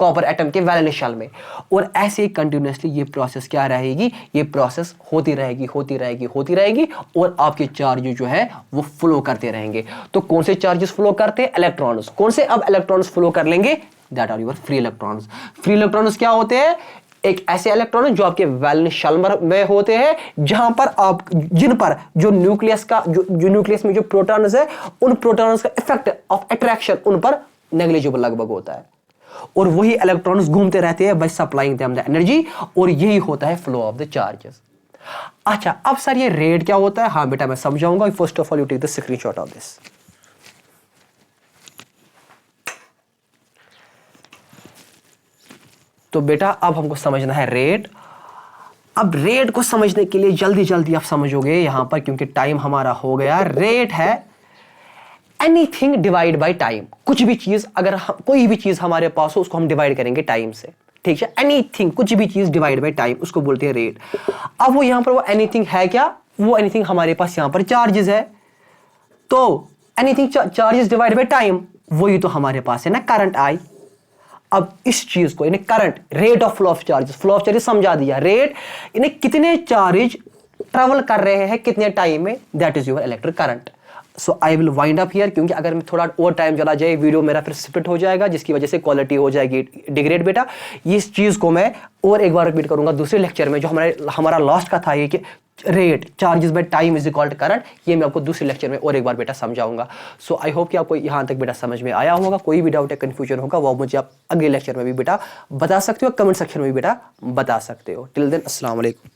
कॉपर एटम के वैलेंस शेल में, और ऐसे कंटिन्यूसली ये प्रोसेस क्या रहेगी, ये प्रोसेस होती रहेगी होती रहेगी होती रहेगी, और आपके चार्ज जो है वो फ्लो करते रहेंगे। तो कौन से चार्जेस फ्लो करते हैं, इलेक्ट्रॉन्स। कौन से अब इलेक्ट्रॉन्स फ्लो कर लेंगे, that are your free electrons. Free electrons क्या होते हैं, एक ऐसे इलेक्ट्रॉन जो आपके वैलेंस शेल में होते हैं, जहां पर आप, जिन पर जो न्यूक्लियस का जो न्यूक्लियस में जो प्रोटॉन्स है, उन प्रोटॉन्स का इफेक्ट ऑफ अट्रैक्शन उन पर नेग्लिजिबल लगभग होता है, और वही इलेक्ट्रॉन्स घूमते रहते हैं by supplying them the energy, और यही होता है फ्लो ऑफ द चार्जेस। अच्छा, अब सर ये रेट क्या होता है, हाँ बेटा मैं समझाऊंगा। First of all you take the screenshot of this. तो बेटा अब हमको समझना है रेट। अब रेट को समझने के लिए जल्दी जल्दी आप समझोगे यहां पर, क्योंकि टाइम हमारा हो गया। रेट है एनीथिंग डिवाइड बाय टाइम। कुछ भी चीज, अगर कोई भी चीज हमारे पास हो उसको हम डिवाइड करेंगे टाइम से, ठीक है। एनीथिंग, कुछ भी चीज डिवाइड बाय टाइम, उसको बोलते हैं रेट। अब वो यहां पर वो एनीथिंग है क्या, वो एनीथिंग हमारे पास यहां पर चार्जेस है, तो anything charges divide by time, वही तो हमारे पास है ना करंट आई। अब इस चीज को यानी current, rate of flow of charges, flow of charges समझा दिया। रेट यानी कितने चार्ज ट्रेवल कर रहे हैं कितने टाइम में, that is your electric current. So I will wind up here, क्योंकि अगर मैं थोड़ा और टाइम चला जाए वीडियो मेरा फिर स्प्लिट हो जाएगा, जिसकी वजह से क्वालिटी हो जाएगी डिग्रेड बेटा। इस चीज को मैं और एक बार रिपीट करूंगा दूसरे लेक्चर में, जो हमारा लास्ट का था ये कि rate charges by time is equal to current, ये मैं आपको दूसरे लेक्चर में और एक बार बेटा समझाऊंगा। सो आई होप कि आपको यहाँ तक बेटा समझ में आया होगा। कोई भी डाउट या कंफ्यूजन होगा वो मुझे आप अगले लेक्चर में भी बेटा बता सकते हो, कमेंट सेक्शन में भी बेटा बता सकते हो। टिल देन अस्सलाम वालेकुम।